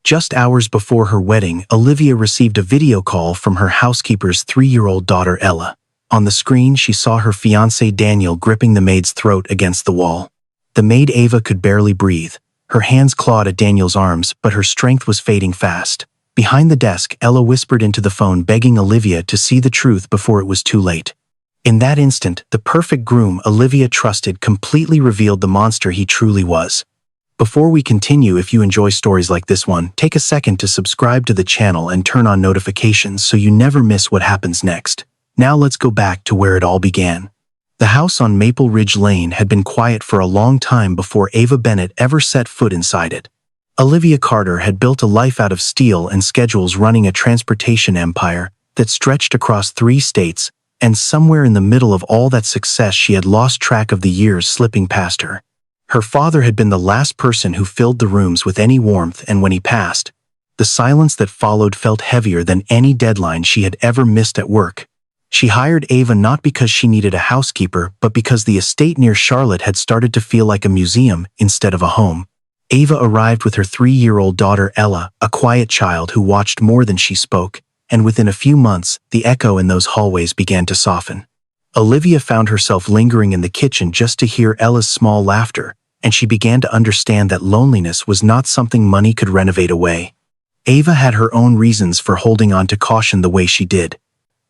Just hours before her wedding, Olivia received a video call from her housekeeper's 3-year-old daughter Ella. On the screen, she saw her fiancé Daniel gripping the maid's throat against the wall. The maid Ava could barely breathe. Her hands clawed at Daniel's arms, but her strength was fading fast. Behind the desk, Ella whispered into the phone, begging Olivia to see the truth before it was too late. In that instant, the perfect groom Olivia trusted completely revealed the monster he truly was. Before we continue, if you enjoy stories like this one, take a second to subscribe to the channel and turn on notifications so you never miss what happens next. Now let's go back to where it all began. The house on Maple Ridge Lane had been quiet for a long time before Ava Bennett ever set foot inside it. Olivia Carter had built a life out of steel and schedules, running a transportation empire that stretched across 3 states, and somewhere in the middle of all that success she had lost track of the years slipping past her. Her father had been the last person who filled the rooms with any warmth, and when he passed, the silence that followed felt heavier than any deadline she had ever missed at work. She hired Ava not because she needed a housekeeper, but because the estate near Charlotte had started to feel like a museum instead of a home. Ava arrived with her 3-year-old daughter Ella, a quiet child who watched more than she spoke, and within a few months, the echo in those hallways began to soften. Olivia found herself lingering in the kitchen just to hear Ella's small laughter, and she began to understand that loneliness was not something money could renovate away. Ava had her own reasons for holding on to caution the way she did.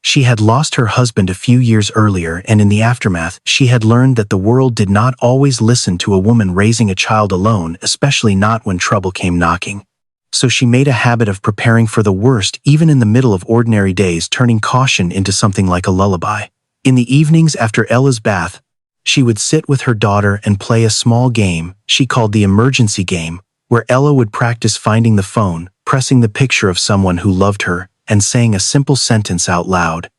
She had lost her husband a few years earlier, and in the aftermath, she had learned that the world did not always listen to a woman raising a child alone, especially not when trouble came knocking. So she made a habit of preparing for the worst even in the middle of ordinary days, turning caution into something like a lullaby. In the evenings after Ella's bath, she would sit with her daughter and play a small game she called the emergency game, where Ella would practice finding the phone, pressing the picture of someone who loved her, and saying a simple sentence out loud.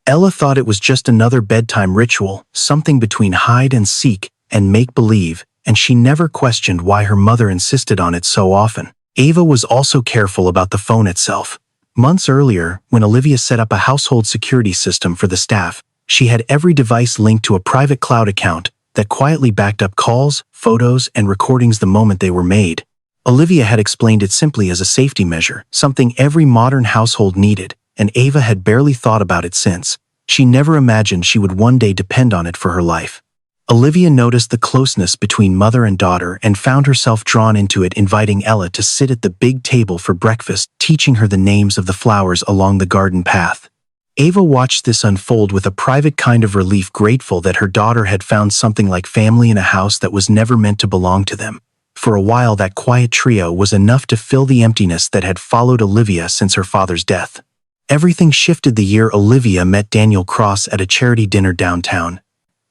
Ella thought it was just another bedtime ritual, something between hide and seek and make-believe, and she never questioned why her mother insisted on it so often. Ava was also careful about the phone itself. Months earlier, when Olivia set up a household security system for the staff, she had every device linked to a private cloud account that quietly backed up calls, photos, and recordings the moment they were made. Olivia had explained it simply as a safety measure, something every modern household needed, and Ava had barely thought about it since. She never imagined she would one day depend on it for her life. Olivia noticed the closeness between mother and daughter and found herself drawn into it, inviting Ella to sit at the big table for breakfast, teaching her the names of the flowers along the garden path. Ava watched this unfold with a private kind of relief, grateful that her daughter had found something like family in a house that was never meant to belong to them. For a while, that quiet trio was enough to fill the emptiness that had followed Olivia since her father's death. Everything shifted the year Olivia met Daniel Cross at a charity dinner downtown.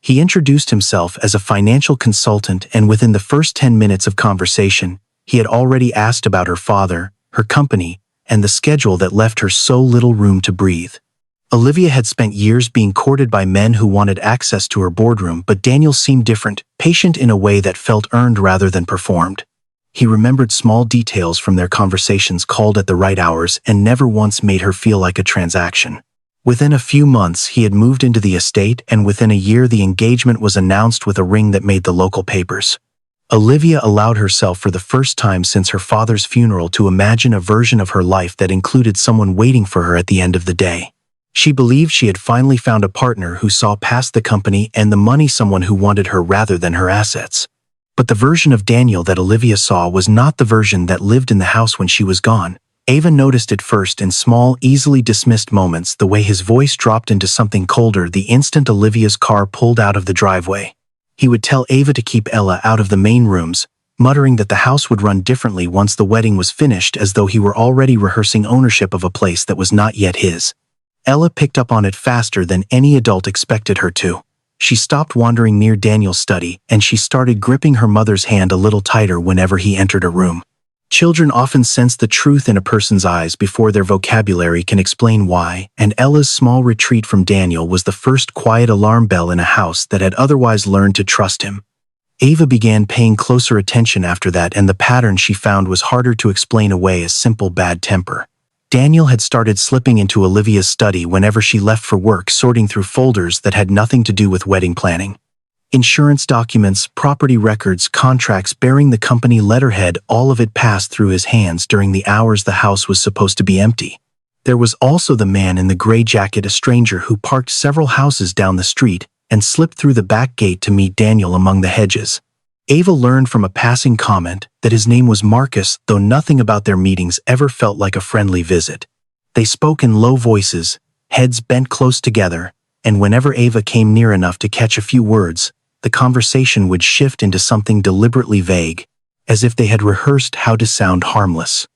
He introduced himself as a financial consultant, and within the first 10 minutes of conversation, he had already asked about her father, her company, and the schedule that left her so little room to breathe. Olivia had spent years being courted by men who wanted access to her boardroom, but Daniel seemed different, patient in a way that felt earned rather than performed. He remembered small details from their conversations, called at the right hours, and never once made her feel like a transaction. Within a few months, he had moved into the estate, and within a year the engagement was announced with a ring that made the local papers. Olivia allowed herself for the first time since her father's funeral to imagine a version of her life that included someone waiting for her at the end of the day. She believed she had finally found a partner who saw past the company and the money, someone who wanted her rather than her assets. But the version of Daniel that Olivia saw was not the version that lived in the house when she was gone. Ava noticed it first in small, easily dismissed moments, the way his voice dropped into something colder the instant Olivia's car pulled out of the driveway. He would tell Ava to keep Ella out of the main rooms, muttering that the house would run differently once the wedding was finished, as though he were already rehearsing ownership of a place that was not yet his. Ella picked up on it faster than any adult expected her to. She stopped wandering near Daniel's study, and she started gripping her mother's hand a little tighter whenever he entered a room. Children often sense the truth in a person's eyes before their vocabulary can explain why, and Ella's small retreat from Daniel was the first quiet alarm bell in a house that had otherwise learned to trust him. Ava began paying closer attention after that, and the pattern she found was harder to explain away as simple bad temper. Daniel had started slipping into Olivia's study whenever she left for work, sorting through folders that had nothing to do with wedding planning. Insurance documents, property records, contracts bearing the company letterhead, all of it passed through his hands during the hours the house was supposed to be empty. There was also the man in the gray jacket, a stranger who parked several houses down the street and slipped through the back gate to meet Daniel among the hedges. Ava learned from a passing comment that his name was Marcus, though nothing about their meetings ever felt like a friendly visit. They spoke in low voices, heads bent close together, and whenever Ava came near enough to catch a few words, the conversation would shift into something deliberately vague, as if they had rehearsed how to sound harmless.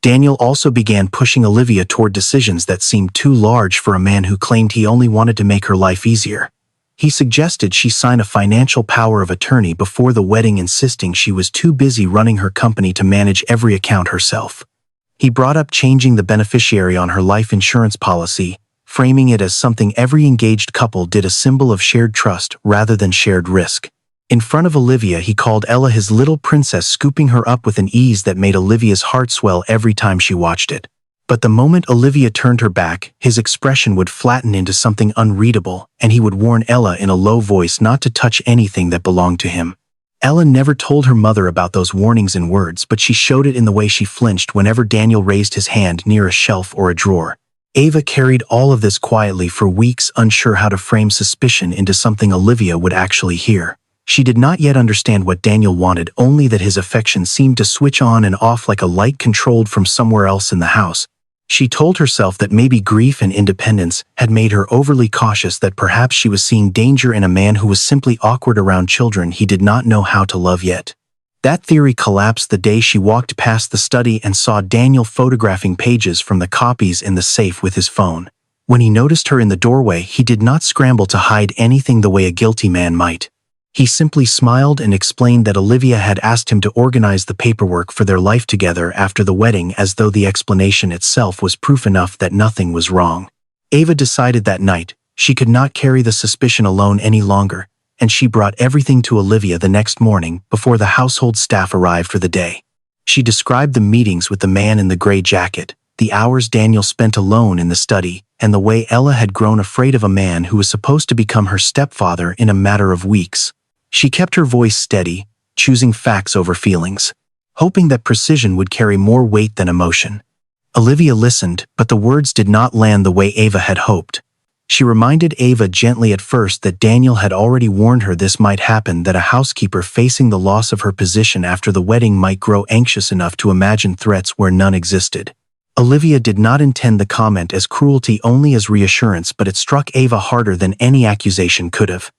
Daniel also began pushing Olivia toward decisions that seemed too large for a man who claimed he only wanted to make her life easier. He suggested she sign a financial power of attorney before the wedding, insisting she was too busy running her company to manage every account herself. He brought up changing the beneficiary on her life insurance policy, framing it as something every engaged couple did, a symbol of shared trust rather than shared risk. In front of Olivia, he called Ella his little princess, scooping her up with an ease that made Olivia's heart swell every time she watched it. But the moment Olivia turned her back, his expression would flatten into something unreadable, and he would warn Ella in a low voice not to touch anything that belonged to him. Ella never told her mother about those warnings in words, but she showed it in the way she flinched whenever Daniel raised his hand near a shelf or a drawer. Ava carried all of this quietly for weeks, unsure how to frame suspicion into something Olivia would actually hear. She did not yet understand what Daniel wanted, only that his affection seemed to switch on and off like a light controlled from somewhere else in the house. She told herself that maybe grief and independence had made her overly cautious, that perhaps she was seeing danger in a man who was simply awkward around children he did not know how to love yet. That theory collapsed the day she walked past the study and saw Daniel photographing pages from the copies in the safe with his phone. When he noticed her in the doorway, he did not scramble to hide anything the way a guilty man might. He simply smiled and explained that Olivia had asked him to organize the paperwork for their life together after the wedding, as though the explanation itself was proof enough that nothing was wrong. Ava decided that night she could not carry the suspicion alone any longer, and she brought everything to Olivia the next morning before the household staff arrived for the day. She described the meetings with the man in the gray jacket, the hours Daniel spent alone in the study, and the way Ella had grown afraid of a man who was supposed to become her stepfather in a matter of weeks. She kept her voice steady, choosing facts over feelings, hoping that precision would carry more weight than emotion. Olivia listened, but the words did not land the way Ava had hoped. She reminded Ava gently at first that Daniel had already warned her this might happen, that a housekeeper facing the loss of her position after the wedding might grow anxious enough to imagine threats where none existed. Olivia did not intend the comment as cruelty, only as reassurance, but it struck Ava harder than any accusation could have.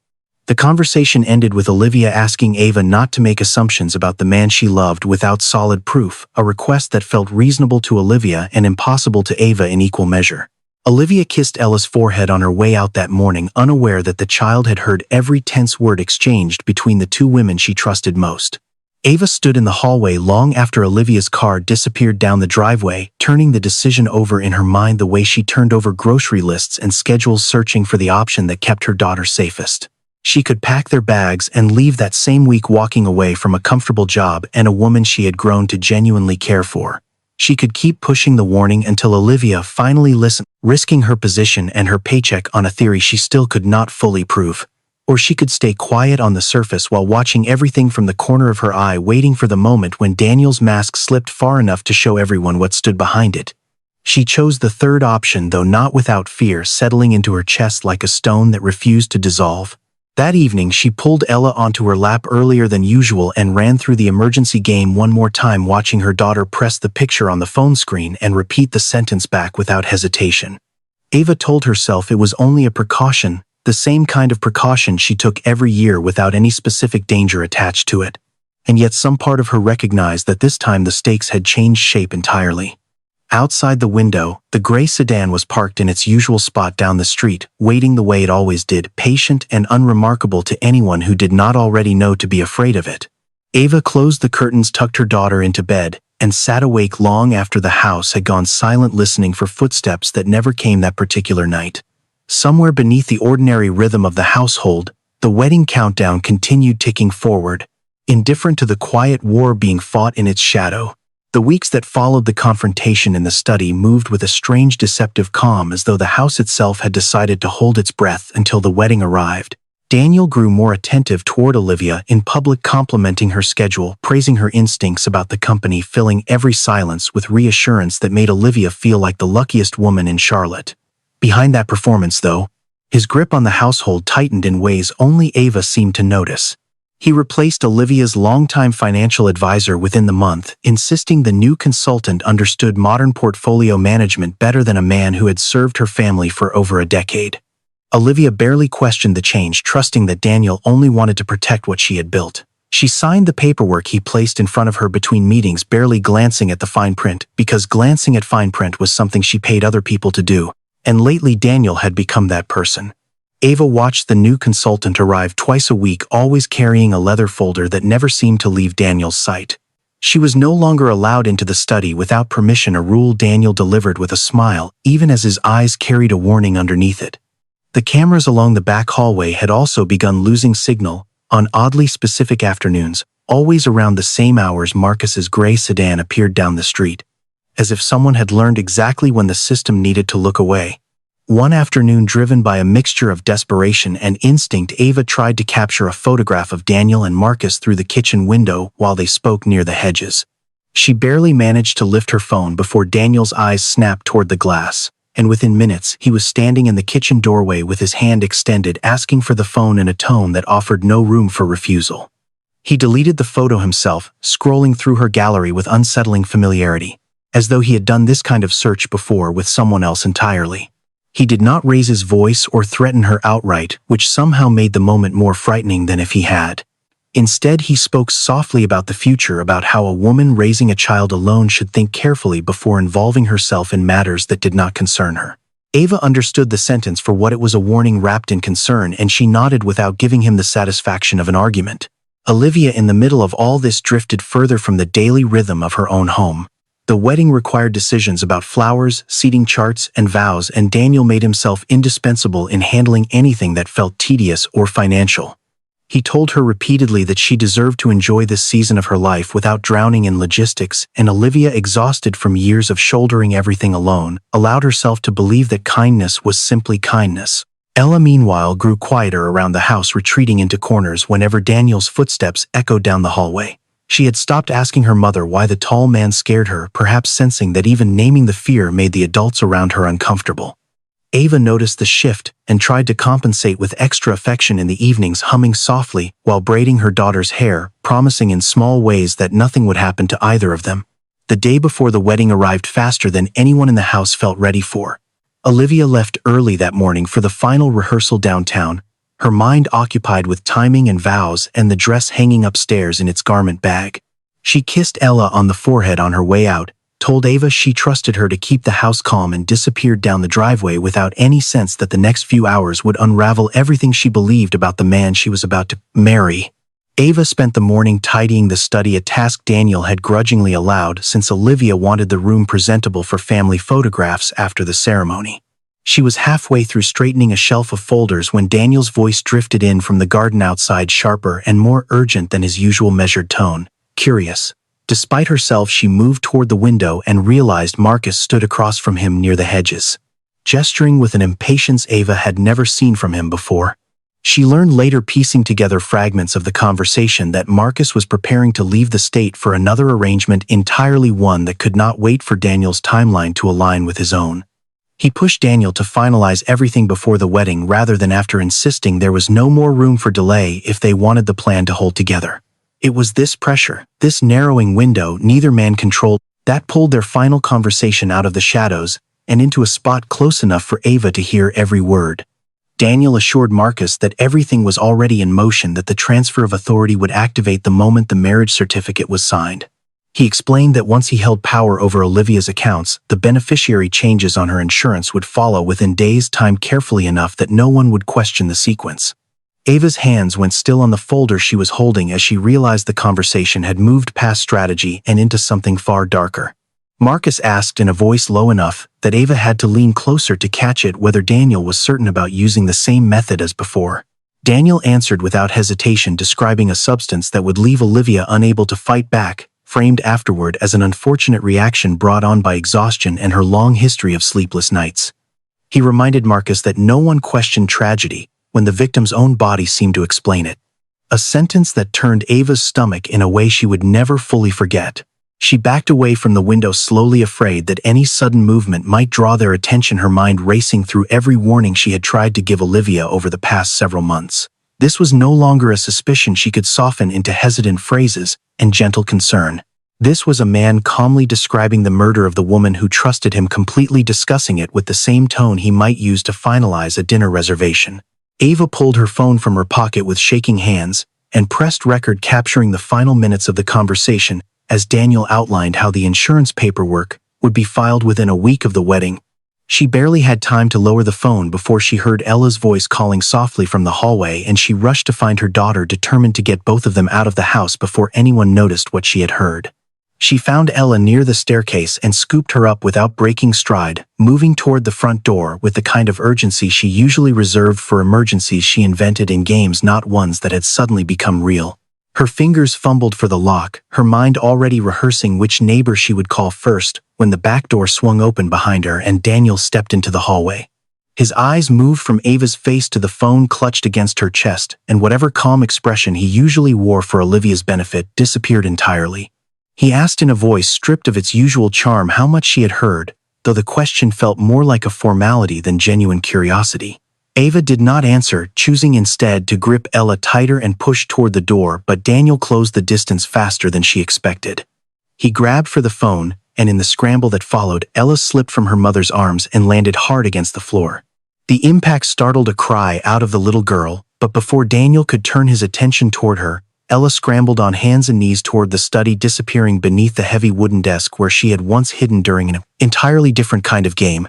The conversation ended with Olivia asking Ava not to make assumptions about the man she loved without solid proof, a request that felt reasonable to Olivia and impossible to Ava in equal measure. Olivia kissed Ella's forehead on her way out that morning, unaware that the child had heard every tense word exchanged between the two women she trusted most. Ava stood in the hallway long after Olivia's car disappeared down the driveway, turning the decision over in her mind the way she turned over grocery lists and schedules, searching for the option that kept her daughter safest. She could pack their bags and leave that same week, walking away from a comfortable job and a woman she had grown to genuinely care for. She could keep pushing the warning until Olivia finally listened, risking her position and her paycheck on a theory she still could not fully prove. Or she could stay quiet on the surface while watching everything from the corner of her eye, waiting for the moment when Daniel's mask slipped far enough to show everyone what stood behind it. She chose the third option, though not without fear settling into her chest like a stone that refused to dissolve. That evening, she pulled Ella onto her lap earlier than usual and ran through the emergency game one more time, watching her daughter press the picture on the phone screen and repeat the sentence back without hesitation. Ava told herself it was only a precaution, the same kind of precaution she took every year without any specific danger attached to it. And yet some part of her recognized that this time the stakes had changed shape entirely. Outside the window, the gray sedan was parked in its usual spot down the street, waiting the way it always did, patient and unremarkable to anyone who did not already know to be afraid of it. Ava closed the curtains, tucked her daughter into bed, and sat awake long after the house had gone silent, listening for footsteps that never came that particular night. Somewhere beneath the ordinary rhythm of the household, the wedding countdown continued ticking forward, indifferent to the quiet war being fought in its shadow. The weeks that followed the confrontation in the study moved with a strange, deceptive calm, as though the house itself had decided to hold its breath until the wedding arrived. Daniel grew more attentive toward Olivia, in public complimenting her schedule, praising her instincts about the company, filling every silence with reassurance that made Olivia feel like the luckiest woman in Charlotte. Behind that performance, though, his grip on the household tightened in ways only Ava seemed to notice. He replaced Olivia's longtime financial advisor within the month, insisting the new consultant understood modern portfolio management better than a man who had served her family for over a decade. Olivia barely questioned the change, trusting that Daniel only wanted to protect what she had built. She signed the paperwork he placed in front of her between meetings, barely glancing at the fine print, because glancing at fine print was something she paid other people to do, and lately Daniel had become that person. Ava watched the new consultant arrive twice a week, always carrying a leather folder that never seemed to leave Daniel's sight. She was no longer allowed into the study without permission, a rule Daniel delivered with a smile, even as his eyes carried a warning underneath it. The cameras along the back hallway had also begun losing signal. On oddly specific afternoons, always around the same hours, Marcus's gray sedan appeared down the street, as if someone had learned exactly when the system needed to look away. One afternoon, driven by a mixture of desperation and instinct, Ava tried to capture a photograph of Daniel and Marcus through the kitchen window while they spoke near the hedges. She barely managed to lift her phone before Daniel's eyes snapped toward the glass, and within minutes he was standing in the kitchen doorway with his hand extended, asking for the phone in a tone that offered no room for refusal. He deleted the photo himself, scrolling through her gallery with unsettling familiarity, as though he had done this kind of search before with someone else entirely. He did not raise his voice or threaten her outright, which somehow made the moment more frightening than if he had. Instead, he spoke softly about the future, about how a woman raising a child alone should think carefully before involving herself in matters that did not concern her. Ava understood the sentence for what it was, a warning wrapped in concern, and she nodded without giving him the satisfaction of an argument. Olivia, in the middle of all this, drifted further from the daily rhythm of her own home. The wedding required decisions about flowers, seating charts, and vows, and Daniel made himself indispensable in handling anything that felt tedious or financial. He told her repeatedly that she deserved to enjoy this season of her life without drowning in logistics, and Olivia, exhausted from years of shouldering everything alone, allowed herself to believe that kindness was simply kindness. Ella, meanwhile, grew quieter around the house, retreating into corners whenever Daniel's footsteps echoed down the hallway. She had stopped asking her mother why the tall man scared her, perhaps sensing that even naming the fear made the adults around her uncomfortable. Ava noticed the shift and tried to compensate with extra affection in the evenings, humming softly while braiding her daughter's hair, promising in small ways that nothing would happen to either of them. The day before the wedding arrived faster than anyone in the house felt ready for. Olivia left early that morning for the final rehearsal downtown, her mind occupied with timing and vows and the dress hanging upstairs in its garment bag. She kissed Ella on the forehead on her way out, told Ava she trusted her to keep the house calm, and disappeared down the driveway without any sense that the next few hours would unravel everything she believed about the man she was about to marry. Ava spent the morning tidying the study, a task Daniel had grudgingly allowed since Olivia wanted the room presentable for family photographs after the ceremony. She was halfway through straightening a shelf of folders when Daniel's voice drifted in from the garden outside, sharper and more urgent than his usual measured tone. Curious. Despite herself, she moved toward the window and realized Marcus stood across from him near the hedges, gesturing with an impatience Ava had never seen from him before. She learned later, piecing together fragments of the conversation, that Marcus was preparing to leave the state for another arrangement entirely, one that could not wait for Daniel's timeline to align with his own. He pushed Daniel to finalize everything before the wedding rather than after, insisting there was no more room for delay if they wanted the plan to hold together. It was this pressure, this narrowing window neither man controlled, that pulled their final conversation out of the shadows and into a spot close enough for Ava to hear every word. Daniel assured Marcus that everything was already in motion, that the transfer of authority would activate the moment the marriage certificate was signed. He explained that once he held power over Olivia's accounts, the beneficiary changes on her insurance would follow within days, timed carefully enough that no one would question the sequence. Ava's hands went still on the folder she was holding as she realized the conversation had moved past strategy and into something far darker. Marcus asked in a voice low enough that Ava had to lean closer to catch it whether Daniel was certain about using the same method as before. Daniel answered without hesitation, describing a substance that would leave Olivia unable to fight back, framed afterward as an unfortunate reaction brought on by exhaustion and her long history of sleepless nights. He reminded Marcus that no one questioned tragedy, when the victim's own body seemed to explain it. A sentence that turned Ava's stomach in a way she would never fully forget. She backed away from the window slowly, afraid that any sudden movement might draw their attention, her mind racing through every warning she had tried to give Olivia over the past several months. This was no longer a suspicion she could soften into hesitant phrases and gentle concern. This was a man calmly describing the murder of the woman who trusted him, completely discussing it with the same tone he might use to finalize a dinner reservation. Ava pulled her phone from her pocket with shaking hands and pressed record, capturing the final minutes of the conversation as Daniel outlined how the insurance paperwork would be filed within a week of the wedding. She barely had time to lower the phone before she heard Ella's voice calling softly from the hallway, and she rushed to find her daughter, determined to get both of them out of the house before anyone noticed what she had heard. She found Ella near the staircase and scooped her up without breaking stride, moving toward the front door with the kind of urgency she usually reserved for emergencies she invented in games, not ones that had suddenly become real. Her fingers fumbled for the lock, her mind already rehearsing which neighbor she would call first, when the back door swung open behind her and Daniel stepped into the hallway. His eyes moved from Ava's face to the phone clutched against her chest, and whatever calm expression he usually wore for Olivia's benefit disappeared entirely. He asked in a voice stripped of its usual charm how much she had heard, though the question felt more like a formality than genuine curiosity. Ava did not answer, choosing instead to grip Ella tighter and push toward the door, but Daniel closed the distance faster than she expected. He grabbed for the phone, and in the scramble that followed, Ella slipped from her mother's arms and landed hard against the floor. The impact startled a cry out of the little girl, but before Daniel could turn his attention toward her, Ella scrambled on hands and knees toward the study, disappearing beneath the heavy wooden desk where she had once hidden during an entirely different kind of game.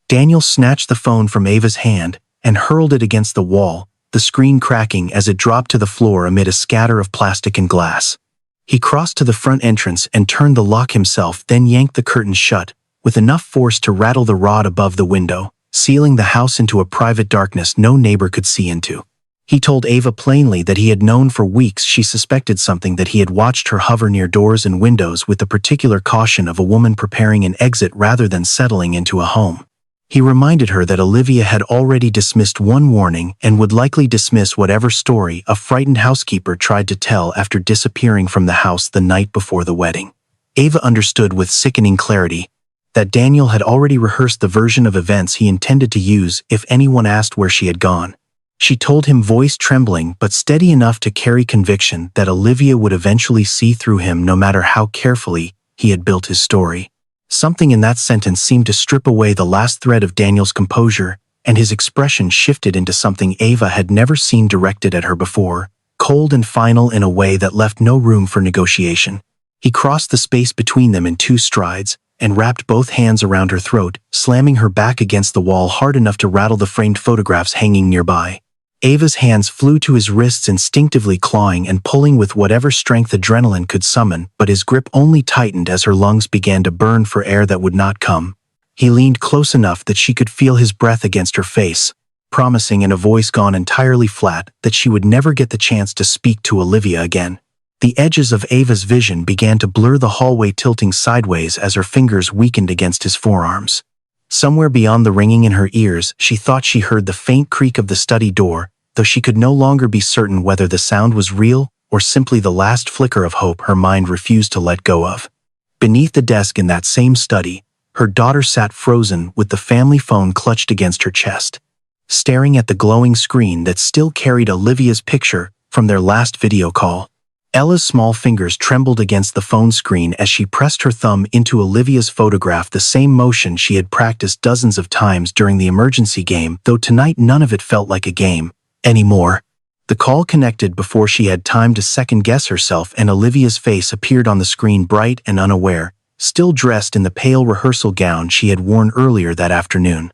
Daniel snatched the phone from Ava's hand and hurled it against the wall, the screen cracking as it dropped to the floor amid a scatter of plastic and glass. He crossed to the front entrance and turned the lock himself, then yanked the curtains shut, with enough force to rattle the rod above the window, sealing the house into a private darkness no neighbor could see into. He told Ava plainly that he had known for weeks she suspected something, that he had watched her hover near doors and windows with the particular caution of a woman preparing an exit rather than settling into a home. He reminded her that Olivia had already dismissed one warning and would likely dismiss whatever story a frightened housekeeper tried to tell after disappearing from the house the night before the wedding. Ava understood with sickening clarity that Daniel had already rehearsed the version of events he intended to use if anyone asked where she had gone. She told him, voice trembling but steady enough to carry conviction, that Olivia would eventually see through him no matter how carefully he had built his story. Something in that sentence seemed to strip away the last thread of Daniel's composure, and his expression shifted into something Ava had never seen directed at her before, cold and final in a way that left no room for negotiation. He crossed the space between them in 2 strides, and wrapped both hands around her throat, slamming her back against the wall hard enough to rattle the framed photographs hanging nearby. Ava's hands flew to his wrists, instinctively clawing and pulling with whatever strength adrenaline could summon, but his grip only tightened as her lungs began to burn for air that would not come. He leaned close enough that she could feel his breath against her face, promising in a voice gone entirely flat that she would never get the chance to speak to Olivia again. The edges of Ava's vision began to blur, the hallway tilting sideways as her fingers weakened against his forearms. Somewhere beyond the ringing in her ears, she thought she heard the faint creak of the study door, though she could no longer be certain whether the sound was real or simply the last flicker of hope her mind refused to let go of. Beneath the desk in that same study, her daughter sat frozen with the family phone clutched against her chest, staring at the glowing screen that still carried Olivia's picture from their last video call. Ella's small fingers trembled against the phone screen as she pressed her thumb into Olivia's photograph, the same motion she had practiced dozens of times during the emergency game, though tonight none of it felt like a game anymore. The call connected before she had time to second-guess herself, and Olivia's face appeared on the screen, bright and unaware, still dressed in the pale rehearsal gown she had worn earlier that afternoon.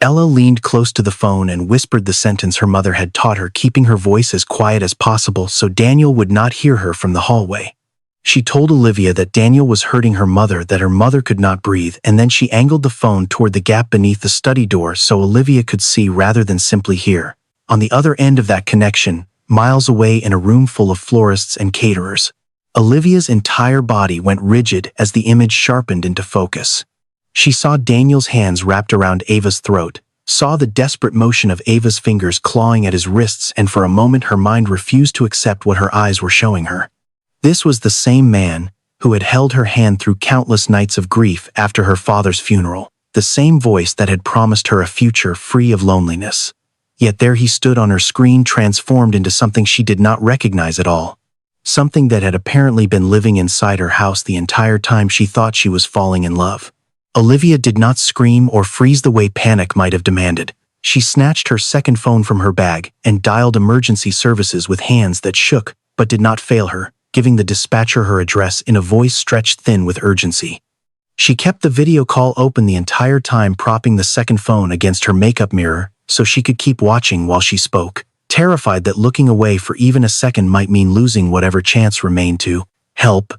Ella leaned close to the phone and whispered the sentence her mother had taught her, keeping her voice as quiet as possible so Daniel would not hear her from the hallway. She told Olivia that Daniel was hurting her mother, that her mother could not breathe, and then she angled the phone toward the gap beneath the study door so Olivia could see rather than simply hear. On the other end of that connection, miles away in a room full of florists and caterers, Olivia's entire body went rigid as the image sharpened into focus. She saw Daniel's hands wrapped around Ava's throat, saw the desperate motion of Ava's fingers clawing at his wrists, and for a moment her mind refused to accept what her eyes were showing her. This was the same man who had held her hand through countless nights of grief after her father's funeral, the same voice that had promised her a future free of loneliness. Yet there he stood on her screen, transformed into something she did not recognize at all. Something that had apparently been living inside her house the entire time she thought she was falling in love. Olivia did not scream or freeze the way panic might have demanded. She snatched her second phone from her bag and dialed emergency services with hands that shook but did not fail her, giving the dispatcher her address in a voice stretched thin with urgency. She kept the video call open the entire time, propping the second phone against her makeup mirror so she could keep watching while she spoke, terrified that looking away for even a second might mean losing whatever chance remained to help.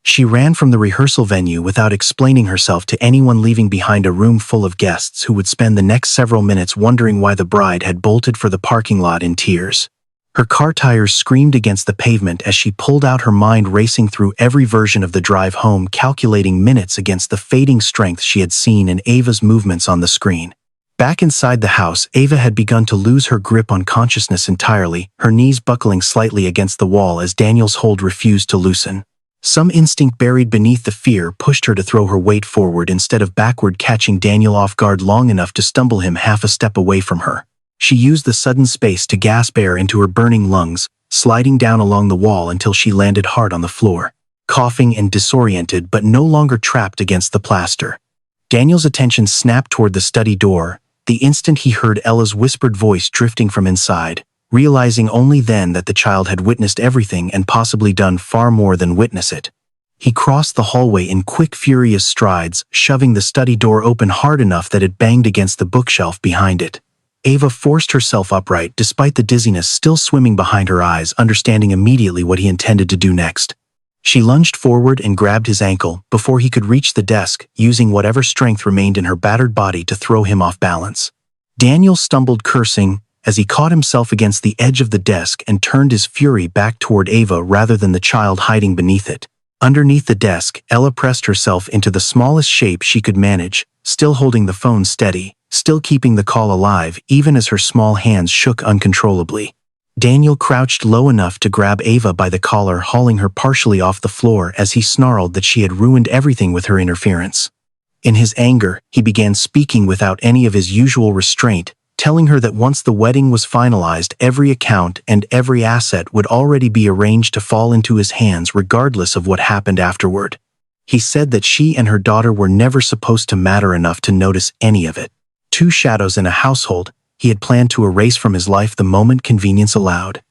She ran from the rehearsal venue without explaining herself to anyone, leaving behind a room full of guests who would spend the next several minutes wondering why the bride had bolted for the parking lot in tears. Her car tires screamed against the pavement as she pulled out, her mind racing through every version of the drive home, calculating minutes against the fading strength she had seen in Ava's movements on the screen. Back inside the house, Ava had begun to lose her grip on consciousness entirely, her knees buckling slightly against the wall as Daniel's hold refused to loosen. Some instinct buried beneath the fear pushed her to throw her weight forward instead of backward, catching Daniel off guard long enough to stumble him half a step away from her. She used the sudden space to gasp air into her burning lungs, sliding down along the wall until she landed hard on the floor, coughing and disoriented but no longer trapped against the plaster. Daniel's attention snapped toward the study door, the instant he heard Ella's whispered voice drifting from inside, realizing only then that the child had witnessed everything and possibly done far more than witness it. He crossed the hallway in quick, furious strides, shoving the study door open hard enough that it banged against the bookshelf behind it. Ava forced herself upright despite the dizziness still swimming behind her eyes, understanding immediately what he intended to do next. She lunged forward and grabbed his ankle before he could reach the desk, using whatever strength remained in her battered body to throw him off balance. Daniel stumbled, cursing, as he caught himself against the edge of the desk and turned his fury back toward Ava rather than the child hiding beneath it. Underneath the desk, Ella pressed herself into the smallest shape she could manage, still holding the phone steady, still keeping the call alive even as her small hands shook uncontrollably. Daniel crouched low enough to grab Ava by the collar, hauling her partially off the floor as he snarled that she had ruined everything with her interference. In his anger, he began speaking without any of his usual restraint, telling her that once the wedding was finalized, every account and every asset would already be arranged to fall into his hands regardless of what happened afterward. He said that she and her daughter were never supposed to matter enough to notice any of it. Two shadows in a household he had planned to erase from his life the moment convenience allowed.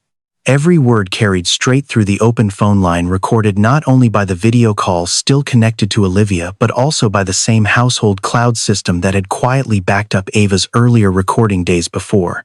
Every word carried straight through the open phone line, recorded not only by the video call still connected to Olivia but also by the same household cloud system that had quietly backed up Ava's earlier recording days before.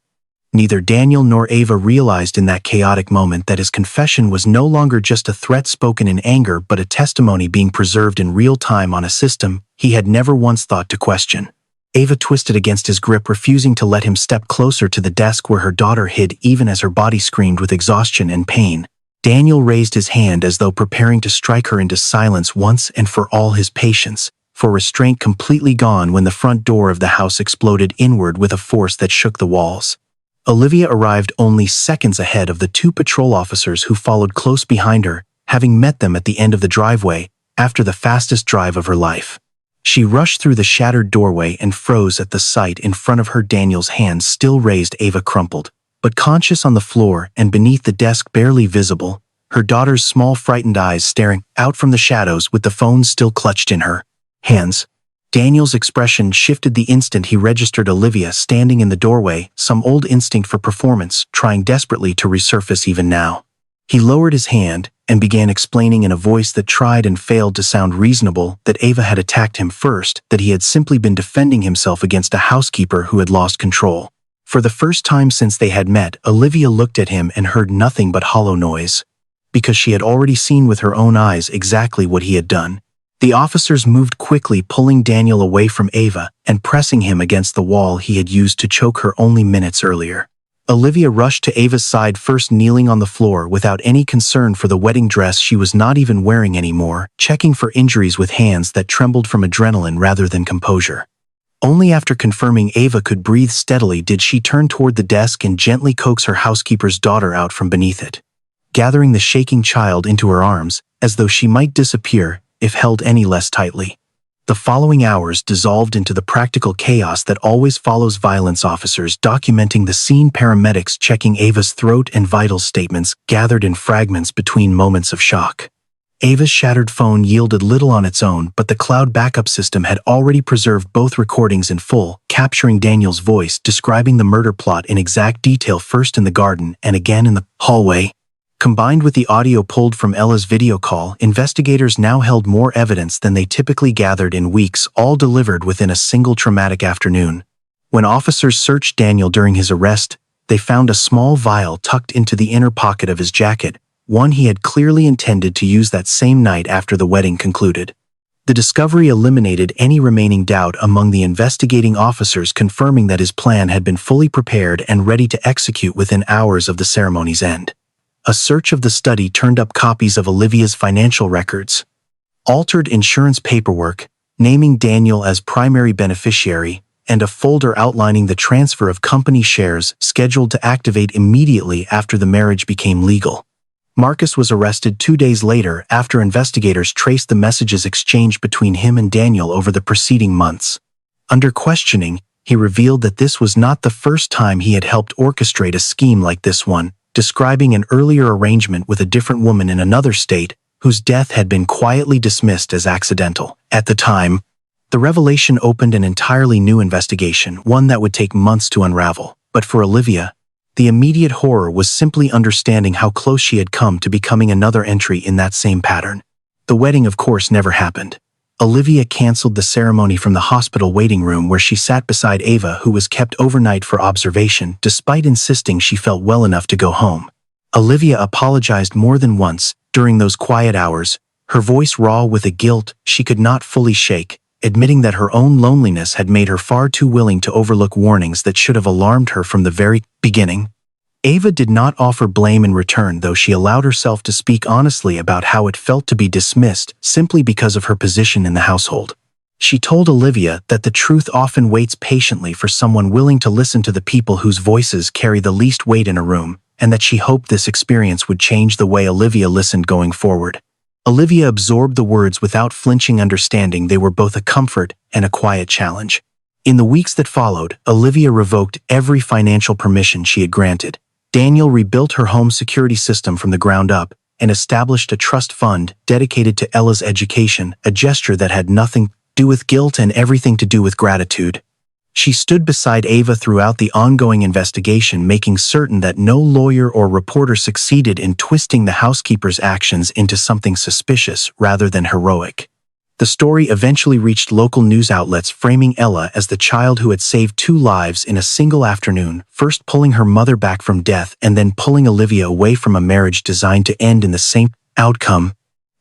Neither Daniel nor Ava realized in that chaotic moment that his confession was no longer just a threat spoken in anger but a testimony being preserved in real time on a system he had never once thought to question. Ava twisted against his grip, refusing to let him step closer to the desk where her daughter hid even as her body screamed with exhaustion and pain. Daniel raised his hand as though preparing to strike her into silence once and for all, his patience for restraint completely gone when the front door of the house exploded inward with a force that shook the walls. Olivia arrived only seconds ahead of the two patrol officers who followed close behind her, having met them at the end of the driveway after the fastest drive of her life. She rushed through the shattered doorway and froze at the sight in front of her. Daniel's hands still raised, Ava crumpled, but conscious, on the floor and beneath the desk, barely visible, her daughter's small frightened eyes staring out from the shadows with the phone still clutched in her hands. Daniel's expression shifted the instant he registered Olivia standing in the doorway, some old instinct for performance trying desperately to resurface even now. He lowered his hand and began explaining in a voice that tried and failed to sound reasonable that Ava had attacked him first, that he had simply been defending himself against a housekeeper who had lost control. For the first time since they had met, Olivia looked at him and heard nothing but hollow noise, because she had already seen with her own eyes exactly what he had done. The officers moved quickly, pulling Daniel away from Ava and pressing him against the wall he had used to choke her only minutes earlier. Olivia rushed to Ava's side first, kneeling on the floor without any concern for the wedding dress she was not even wearing anymore, checking for injuries with hands that trembled from adrenaline rather than composure. Only after confirming Ava could breathe steadily did she turn toward the desk and gently coax her housekeeper's daughter out from beneath it, gathering the shaking child into her arms, as though she might disappear if held any less tightly. The following hours dissolved into the practical chaos that always follows violence. Officers documenting the scene, paramedics checking Ava's throat, and vital statements gathered in fragments between moments of shock. Ava's shattered phone yielded little on its own, but the cloud backup system had already preserved both recordings in full, capturing Daniel's voice describing the murder plot in exact detail, first in the garden and again in the hallway. Combined with the audio pulled from Ella's video call, investigators now held more evidence than they typically gathered in weeks, all delivered within a single traumatic afternoon. When officers searched Daniel during his arrest, they found a small vial tucked into the inner pocket of his jacket, one he had clearly intended to use that same night after the wedding concluded. The discovery eliminated any remaining doubt among the investigating officers, confirming that his plan had been fully prepared and ready to execute within hours of the ceremony's end. A search of the study turned up copies of Olivia's financial records, altered insurance paperwork, naming Daniel as primary beneficiary, and a folder outlining the transfer of company shares scheduled to activate immediately after the marriage became legal. Marcus was arrested 2 days later after investigators traced the messages exchanged between him and Daniel over the preceding months. Under questioning, he revealed that this was not the first time he had helped orchestrate a scheme like this one, describing an earlier arrangement with a different woman in another state whose death had been quietly dismissed as accidental. At the time, the revelation opened an entirely new investigation, one that would take months to unravel. But for Olivia, the immediate horror was simply understanding how close she had come to becoming another entry in that same pattern. The wedding, of course, never happened. Olivia canceled the ceremony from the hospital waiting room, where she sat beside Ava, who was kept overnight for observation, despite insisting she felt well enough to go home. Olivia apologized more than once during those quiet hours, her voice raw with a guilt she could not fully shake, admitting that her own loneliness had made her far too willing to overlook warnings that should have alarmed her from the very beginning. Ava did not offer blame in return, though she allowed herself to speak honestly about how it felt to be dismissed simply because of her position in the household. She told Olivia that the truth often waits patiently for someone willing to listen to the people whose voices carry the least weight in a room, and that she hoped this experience would change the way Olivia listened going forward. Olivia absorbed the words without flinching, understanding they were both a comfort and a quiet challenge. In the weeks that followed, Olivia revoked every financial permission she had granted. Daniel rebuilt her home security system from the ground up and established a trust fund dedicated to Ella's education, a gesture that had nothing to do with guilt and everything to do with gratitude. She stood beside Ava throughout the ongoing investigation, making certain that no lawyer or reporter succeeded in twisting the housekeeper's actions into something suspicious rather than heroic. The story eventually reached local news outlets, framing Ella as the child who had saved 2 lives in a single afternoon, first pulling her mother back from death and then pulling Olivia away from a marriage designed to end in the same outcome.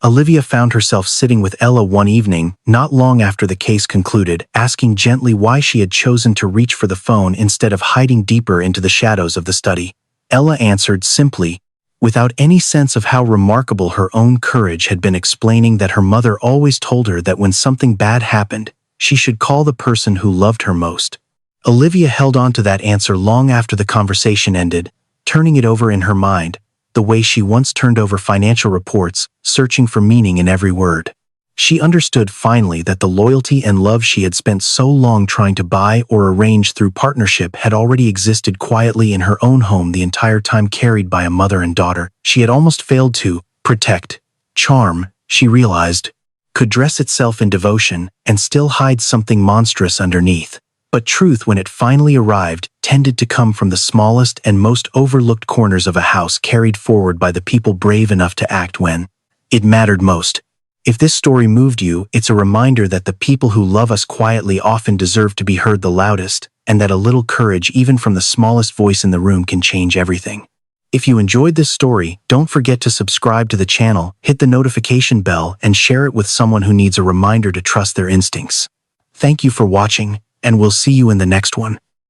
Olivia found herself sitting with Ella one evening, not long after the case concluded, asking gently why she had chosen to reach for the phone instead of hiding deeper into the shadows of the study. Ella answered simply, without any sense of how remarkable her own courage had been, explaining that her mother always told her that when something bad happened, she should call the person who loved her most. Olivia held on to that answer long after the conversation ended, turning it over in her mind, the way she once turned over financial reports, searching for meaning in every word. She understood finally that the loyalty and love she had spent so long trying to buy or arrange through partnership had already existed quietly in her own home the entire time, carried by a mother and daughter she had almost failed to protect. Charm, she realized, could dress itself in devotion and still hide something monstrous underneath. But truth, when it finally arrived, tended to come from the smallest and most overlooked corners of a house, carried forward by the people brave enough to act when it mattered most. If this story moved you, it's a reminder that the people who love us quietly often deserve to be heard the loudest, and that a little courage, even from the smallest voice in the room, can change everything. If you enjoyed this story, don't forget to subscribe to the channel, hit the notification bell, and share it with someone who needs a reminder to trust their instincts. Thank you for watching, and we'll see you in the next one.